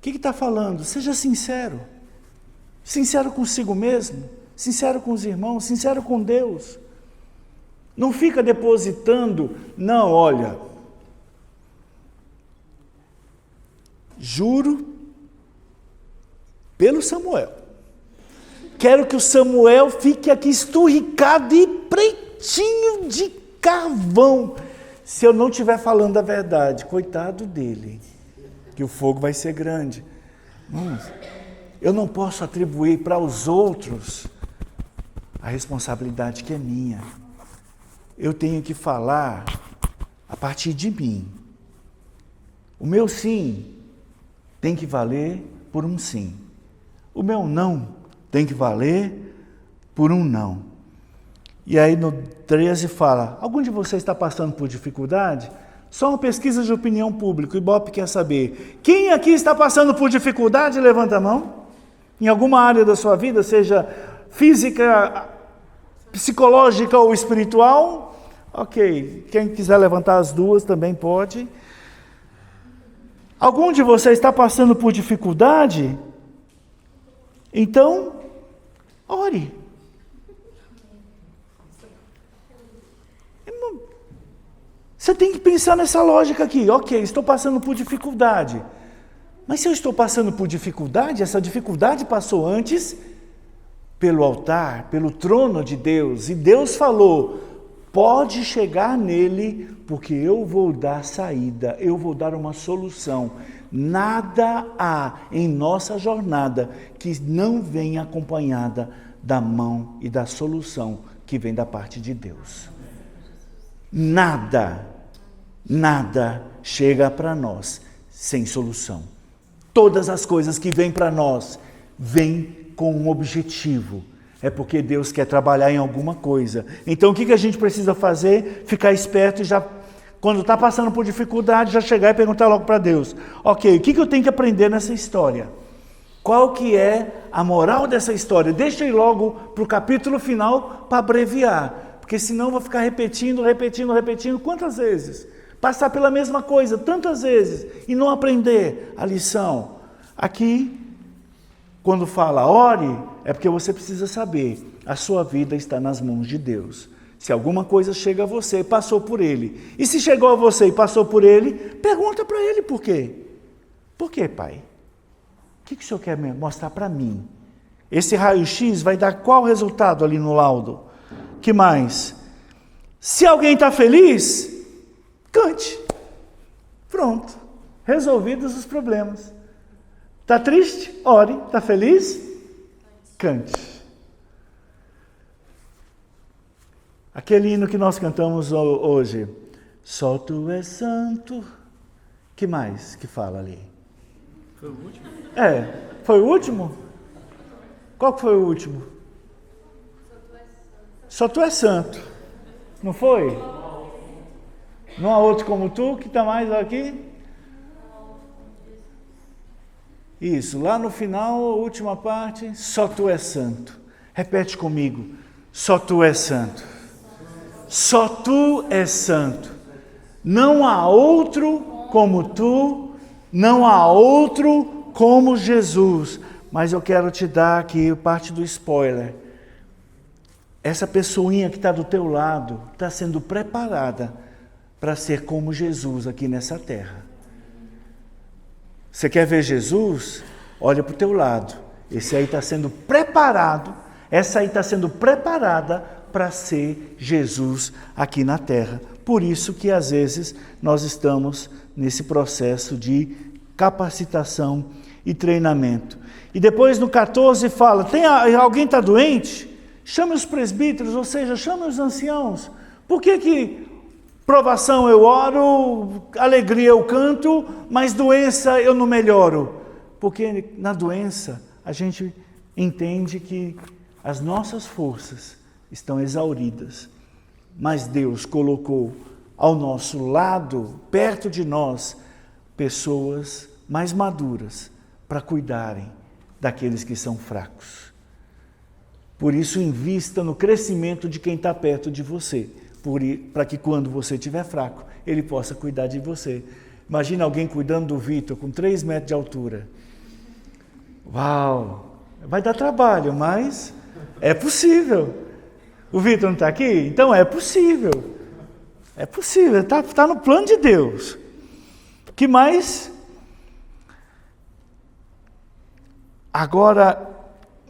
que está falando? Seja sincero. Sincero consigo mesmo, sincero com os irmãos, sincero com Deus. Não fica depositando, não, olha, juro pelo Samuel. Quero que o Samuel fique aqui esturricado e pretinho de carvão. Se eu não estiver falando a verdade, coitado dele, que o fogo vai ser grande. Eu não posso atribuir para os outros a responsabilidade que é minha. Eu tenho que falar a partir de mim. O meu sim tem que valer por um sim. O meu não tem que valer por um não. E aí no 13 fala, algum de vocês está passando por dificuldade? Só uma pesquisa de opinião pública, o Ibope quer saber, quem aqui está passando por dificuldade? Levanta a mão. Em alguma área da sua vida, seja física, psicológica ou espiritual? Ok, quem quiser levantar as duas também pode. Algum de vocês está passando por dificuldade? Então, ore. Você tem que pensar nessa lógica aqui. Ok, estou passando por dificuldade. Mas se eu estou passando por dificuldade, essa dificuldade passou antes pelo altar, pelo trono de Deus. E Deus falou, pode chegar nele, porque eu vou dar saída, eu vou dar uma solução. Nada há em nossa jornada que não venha acompanhada da mão e da solução que vem da parte de Deus. Nada chega para nós sem solução. Todas as coisas que vêm para nós, vêm com um objetivo. É porque Deus quer trabalhar em alguma coisa. Então o que a gente precisa fazer? Ficar esperto e já, quando está passando por dificuldade, já chegar e perguntar logo para Deus. Ok, o que eu tenho que aprender nessa história? Qual que é a moral dessa história? Deixa eu ir logo para o capítulo final para abreviar. Porque senão eu vou ficar repetindo. Quantas vezes? Passar pela mesma coisa tantas vezes e não aprender a lição. Aqui, quando fala ore, é porque você precisa saber, a sua vida está nas mãos de Deus. Se alguma coisa chega a você, passou por Ele. E se chegou a você e passou por Ele, pergunta para Ele por quê. Por quê, Pai? O que o Senhor quer mostrar para mim? Esse raio-x vai dar qual resultado ali no laudo? Que mais? Se alguém está feliz, cante. Pronto. Resolvidos os problemas. Está triste? Ore. Está feliz? Cante. Aquele hino que nós cantamos hoje. Só Tu és santo. Que mais que fala ali? Foi o último? Foi o último? Qual que foi o último? Só Tu és santo. Não foi? Não há outro como Tu, que está mais aqui? Isso, lá no final, a última parte, só Tu és santo. Repete comigo, só Tu és santo. Só Tu és santo. Não há outro como Tu, não há outro como Jesus. Mas eu quero te dar aqui parte do spoiler. Essa pessoinha que está do teu lado está sendo preparada para ser como Jesus aqui nessa terra. Você quer ver Jesus? Olha para o teu lado. Esse aí está sendo preparado, essa aí está sendo preparada para ser Jesus aqui na terra. Por isso que às vezes nós estamos nesse processo de capacitação e treinamento. E depois no 14 fala, alguém está doente? Chame os presbíteros, ou seja, chame os anciãos. Por que provação eu oro, alegria eu canto, mas doença eu não melhoro? Porque na doença a gente entende que as nossas forças estão exauridas. Mas Deus colocou ao nosso lado, perto de nós, pessoas mais maduras para cuidarem daqueles que são fracos. Por isso, invista no crescimento de quem está perto de você, para que quando você estiver fraco, ele possa cuidar de você. Imagina alguém cuidando do Vitor com 3 metros de altura. Uau! Vai dar trabalho, mas é possível. O Vitor não está aqui? Então é possível. É possível, está no plano de Deus. O que mais? Agora,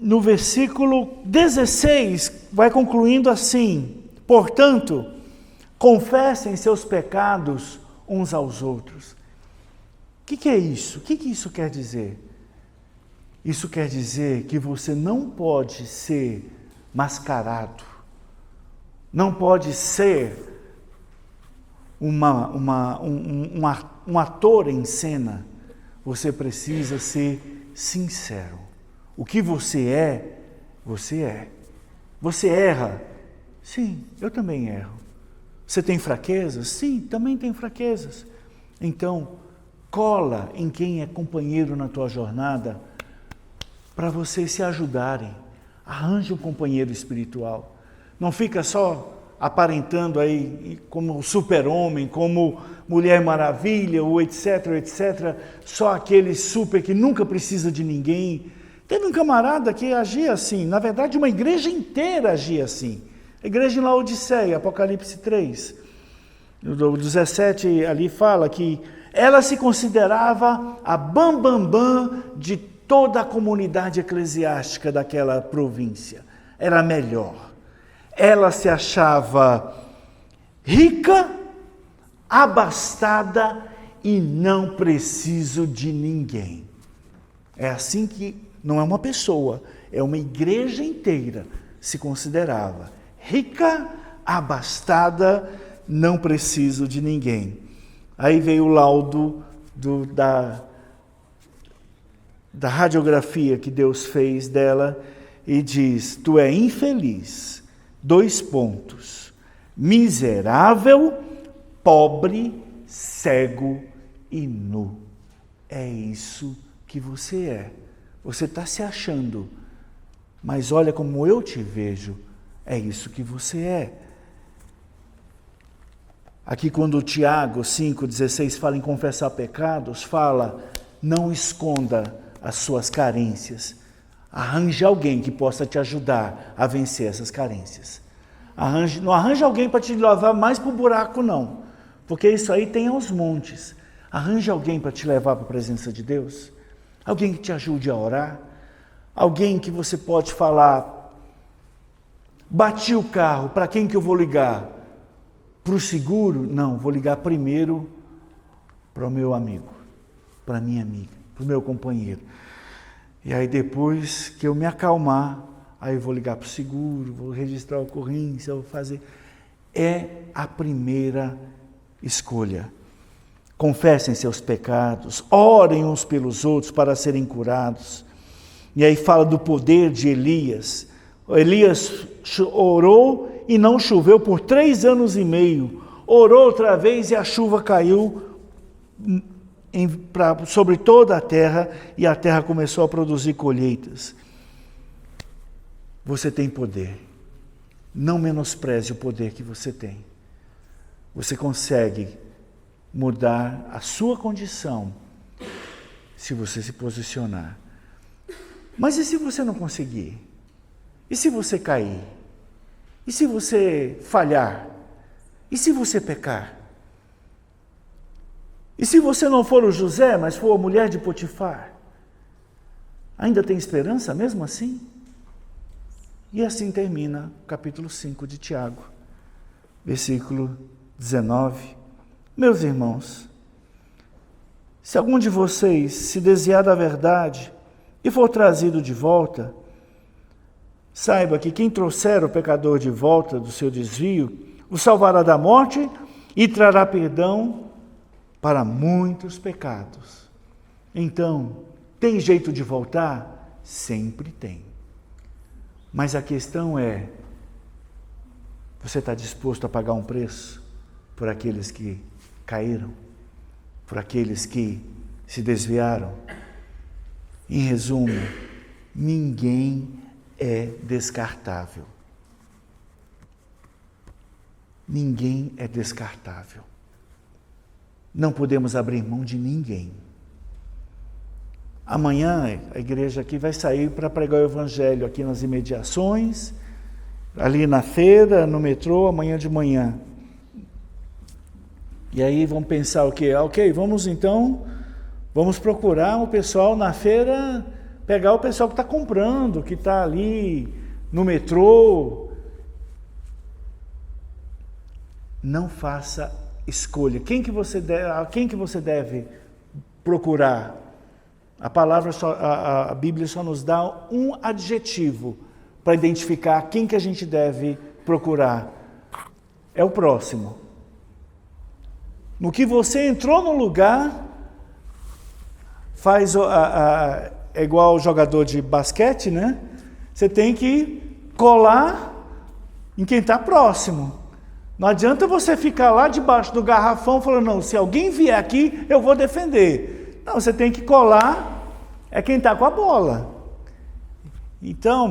no versículo 16, vai concluindo assim: portanto, confessem seus pecados uns aos outros. O que é isso? O que isso quer dizer? Isso quer dizer que você não pode ser mascarado, não pode ser um ator em cena. Você precisa ser sincero. O que você é, você é. Você erra? Sim, eu também erro. Você tem fraquezas? Sim, também tem fraquezas. Então, cola em quem é companheiro na tua jornada para vocês se ajudarem. Arranje um companheiro espiritual. Não fica só aparentando aí como super-homem, como Mulher Maravilha, ou etc, etc. Só aquele super que nunca precisa de ninguém. Teve um camarada que agia assim, na verdade uma igreja inteira agia assim. A igreja em Laodiceia, Apocalipse 3, do 17 ali fala que ela se considerava a bambambam de toda a comunidade eclesiástica daquela província. Era melhor. Ela se achava rica, abastada e não preciso de ninguém. É assim que não é uma pessoa, é uma igreja inteira se considerava rica, abastada, não preciso de ninguém. Aí veio o laudo da radiografia que Deus fez dela e diz: tu é infeliz, 2 pontos, miserável, pobre, cego e nu. É isso que você é. Você está se achando, mas olha como eu te vejo, é isso que você é. Aqui quando o Tiago 5,16 fala em confessar pecados, fala, não esconda as suas carências. Arranje alguém que possa te ajudar a vencer essas carências. Não arranje alguém para te levar mais para o buraco, não. Porque isso aí tem aos montes. Arranje alguém para te levar para a presença de Deus. Alguém que te ajude a orar. Alguém que você pode falar, bati o carro, para quem que eu vou ligar? Para o seguro? Não, vou ligar primeiro para o meu amigo, para a minha amiga, para o meu companheiro. E aí depois que eu me acalmar, aí eu vou ligar para o seguro, vou registrar a ocorrência, vou fazer. É a primeira escolha. Confessem seus pecados, orem uns pelos outros para serem curados. E aí fala do poder de Elias. Elias orou e não choveu por 3 anos e meio. Orou outra vez e a chuva caiu sobre toda a terra e a terra começou a produzir colheitas. Você tem poder. Não menospreze o poder que você tem. Você consegue mudar a sua condição se você se posicionar. Mas e se você não conseguir? E se você cair? E se você falhar? E se você pecar? E se você não for o José, mas for a mulher de Potifar? Ainda tem esperança mesmo assim? E assim termina o capítulo 5 de Tiago, versículo 19. Meus irmãos, se algum de vocês se desviar da verdade e for trazido de volta, saiba que quem trouxer o pecador de volta do seu desvio, o salvará da morte e trará perdão para muitos pecados. Então, tem jeito de voltar? Sempre tem. Mas a questão é, você está disposto a pagar um preço por aqueles que caíram, por aqueles que se desviaram? Em resumo, ninguém é descartável. Ninguém é descartável. Não podemos abrir mão de ninguém. Amanhã a igreja aqui vai sair para pregar o evangelho aqui nas imediações, ali na feira, no metrô, amanhã de manhã. E aí vamos pensar o quê? Ok, vamos procurar o pessoal na feira, pegar o pessoal que está comprando, que está ali no metrô. Não faça escolha. Quem que você deve procurar? A Bíblia só nos dá um adjetivo para identificar quem que a gente deve procurar. É o próximo. No que você entrou no lugar, é igual o jogador de basquete, né? Você tem que colar em quem está próximo. Não adianta você ficar lá debaixo do garrafão falando, não, se alguém vier aqui, eu vou defender. Não, você tem que colar, é quem está com a bola. Então,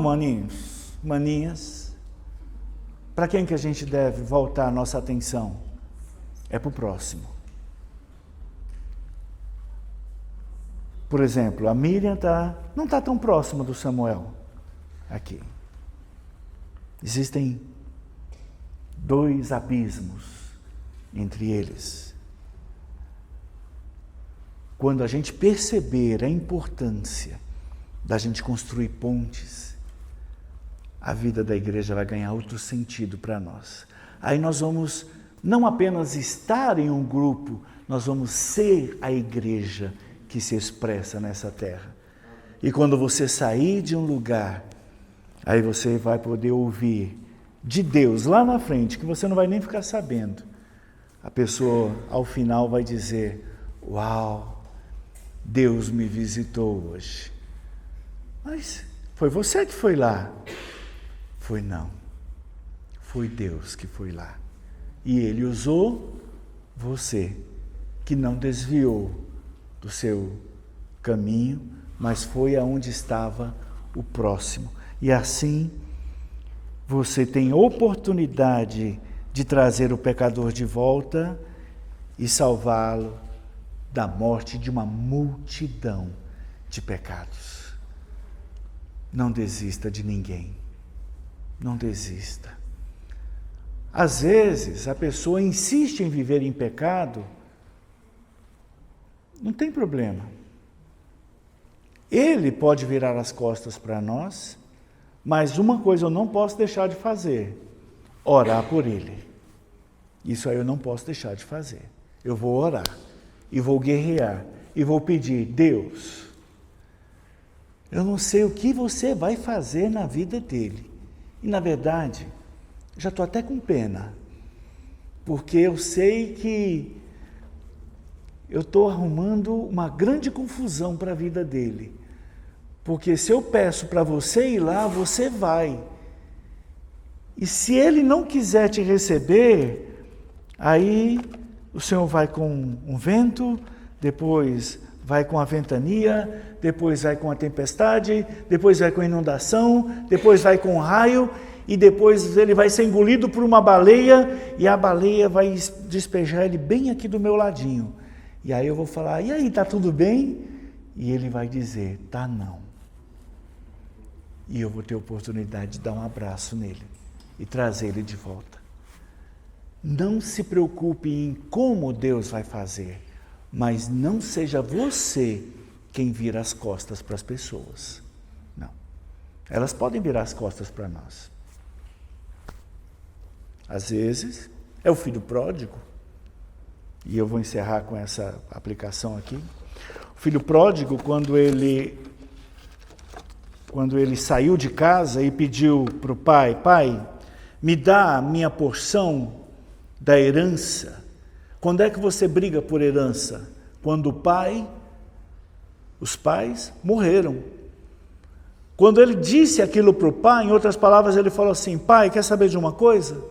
maninhas, para quem que a gente deve voltar a nossa atenção? É para o próximo. Por exemplo, a Miriam não está tão próxima do Samuel aqui. Existem 2 abismos entre eles. Quando a gente perceber a importância da gente construir pontes, a vida da igreja vai ganhar outro sentido para nós. Aí nós vamos não apenas estar em um grupo, nós vamos ser a igreja que se expressa nessa terra. E quando você sair de um lugar, aí você vai poder ouvir de Deus lá na frente, que você não vai nem ficar sabendo. A pessoa ao final vai dizer: uau, Deus me visitou hoje. Mas foi você que foi lá? Foi não. Foi Deus que foi lá. E Ele usou você, que não desviou do seu caminho, mas foi aonde estava o próximo. E assim, você tem oportunidade de trazer o pecador de volta e salvá-lo da morte de uma multidão de pecados. Não desista de ninguém. Não desista. Às vezes, a pessoa insiste em viver em pecado, não tem problema. Ele pode virar as costas para nós, mas uma coisa eu não posso deixar de fazer: orar por ele. Isso aí eu não posso deixar de fazer. Eu vou orar, e vou guerrear, e vou pedir: Deus, eu não sei o que você vai fazer na vida dele. E na verdade, já estou até com pena, porque eu sei que eu estou arrumando uma grande confusão para a vida dele. Porque se eu peço para você ir lá, você vai. E se ele não quiser te receber, aí o Senhor vai com um vento, depois vai com a ventania, depois vai com a tempestade, depois vai com a inundação, depois vai com o raio, e depois ele vai ser engolido por uma baleia, e a baleia vai despejar ele bem aqui do meu ladinho. E aí eu vou falar: e aí, tá tudo bem? E ele vai dizer: tá não. E eu vou ter a oportunidade de dar um abraço nele e trazer ele de volta. Não se preocupe em como Deus vai fazer, mas não seja você quem vira as costas para as pessoas. Não. Elas podem virar as costas para nós. Às vezes, é o filho pródigo, e eu vou encerrar com essa aplicação aqui. O filho pródigo, quando ele saiu de casa e pediu para o pai: pai, me dá a minha porção da herança. Quando é que você briga por herança? Quando os pais morreram. Quando ele disse aquilo para o pai, em outras palavras, ele falou assim: pai, quer saber de uma coisa?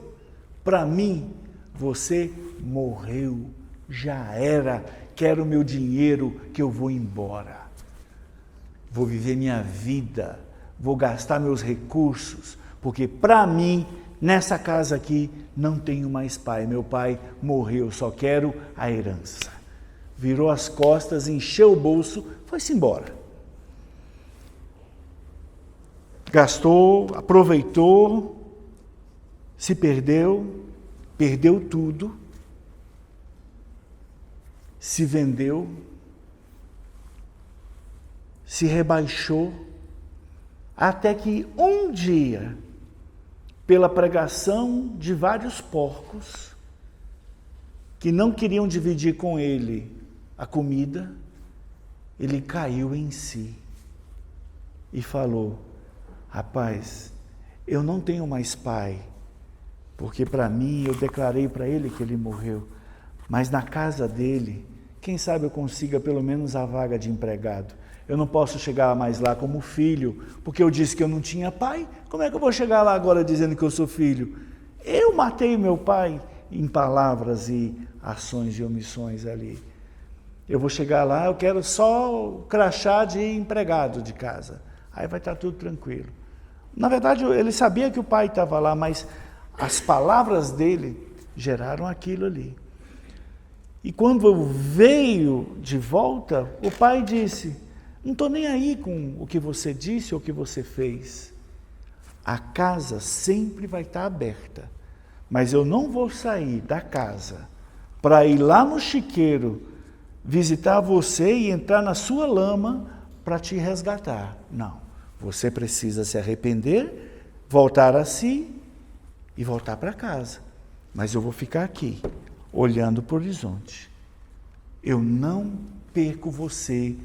Para mim, você morreu, já era, quero o meu dinheiro que eu vou embora. Vou viver minha vida, vou gastar meus recursos, porque para mim, nessa casa aqui, não tenho mais pai. Meu pai morreu, só quero a herança. Virou as costas, encheu o bolso, foi-se embora. Gastou, aproveitou, se perdeu tudo, se vendeu, se rebaixou, até que um dia, pela pregação de vários porcos, que não queriam dividir com ele a comida, ele caiu em si e falou: rapaz, eu não tenho mais pai, porque para mim eu declarei para ele que ele morreu, mas na casa dele, quem sabe eu consiga pelo menos a vaga de empregado. Eu não posso chegar mais lá como filho, porque eu disse que eu não tinha pai. Como é que eu vou chegar lá agora dizendo que eu sou filho? Eu matei meu pai em palavras e ações e omissões ali. Eu vou chegar lá, eu quero só o crachá de empregado de casa. Aí vai estar tudo tranquilo. Na verdade, ele sabia que o pai estava lá, mas as palavras dele geraram aquilo ali. E quando veio de volta, o pai disse: não estou nem aí com o que você disse ou o que você fez. A casa sempre vai estar aberta, mas eu não vou sair da casa para ir lá no chiqueiro visitar você e entrar na sua lama para te resgatar. Não, você precisa se arrepender, voltar a si e voltar para casa. mas eu vou ficar aqui, olhando para o horizonte. Eu não perco você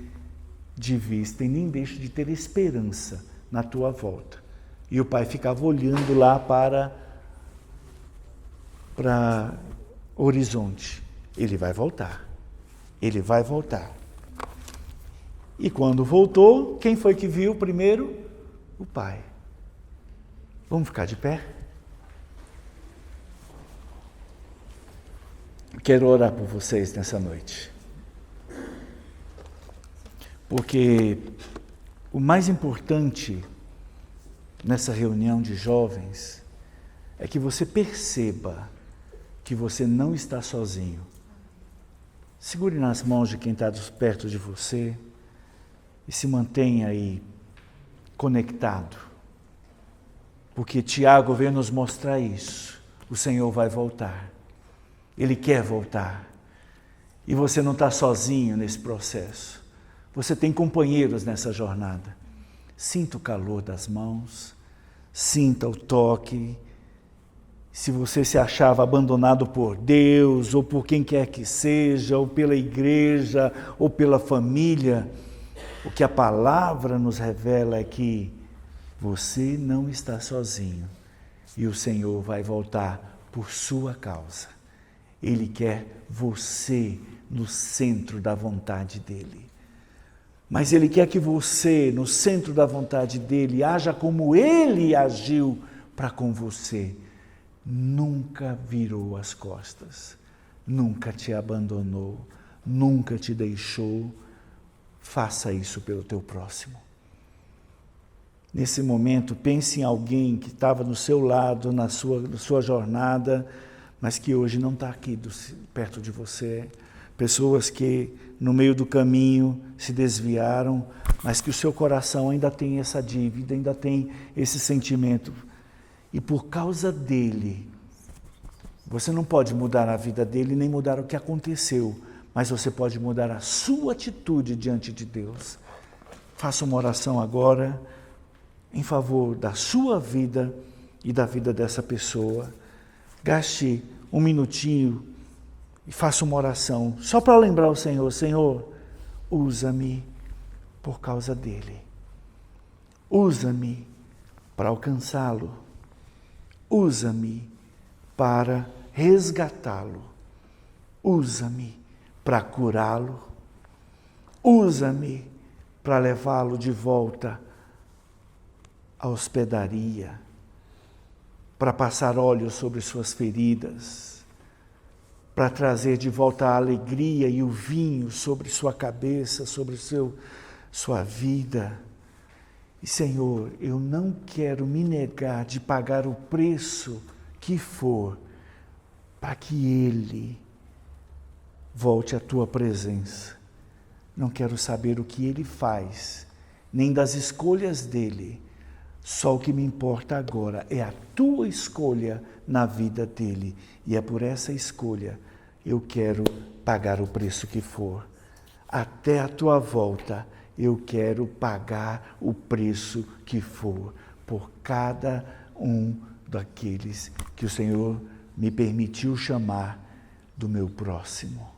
de vista e nem deixo de ter esperança na tua volta. E o pai ficava olhando lá para o horizonte. Ele vai voltar. Ele vai voltar. E quando voltou, quem foi que viu primeiro? O pai. Vamos ficar de pé? Quero orar por vocês nessa noite. Porque o mais importante nessa reunião de jovens é que você perceba que você não está sozinho. Segure nas mãos de quem está perto de você e se mantenha aí conectado. Porque Tiago veio nos mostrar isso. O Senhor vai voltar. Ele quer voltar. E você não está sozinho nesse processo. Você tem companheiros nessa jornada. Sinta o calor das mãos, sinta o toque. Se você se achava abandonado por Deus, ou por quem quer que seja, ou pela igreja, ou pela família, o que a palavra nos revela é que você não está sozinho. E o Senhor vai voltar por sua causa. Ele quer você no centro da vontade dEle. Mas Ele quer que você, no centro da vontade dEle, haja como Ele agiu para com você. Nunca virou as costas, nunca te abandonou, nunca te deixou. Faça isso pelo teu próximo. Nesse momento, pense em alguém que estava no seu lado, na sua jornada, mas que hoje não está aqui perto de você. Pessoas que no meio do caminho se desviaram, mas que o seu coração ainda tem essa dívida, ainda tem esse sentimento. E por causa dele, você não pode mudar a vida dele, nem mudar o que aconteceu, mas você pode mudar a sua atitude diante de Deus. Faça uma oração agora em favor da sua vida e da vida dessa pessoa. Gaste um minutinho e faça uma oração, só para lembrar o Senhor: Senhor, usa-me por causa dele. Usa-me para alcançá-lo. Usa-me para resgatá-lo. Usa-me para curá-lo. Usa-me para levá-lo de volta à hospedaria, para passar óleo sobre suas feridas, para trazer de volta a alegria e o vinho sobre sua cabeça, sobre sua vida. E, Senhor, eu não quero me negar de pagar o preço que for para que Ele volte à Tua presença. Não quero saber o que Ele faz, nem das escolhas dEle. Só o que me importa agora é a Tua escolha na vida dEle. E é por essa escolha eu quero pagar o preço que for. Até a Tua volta, eu quero pagar o preço que for por cada um daqueles que o Senhor me permitiu chamar do meu próximo.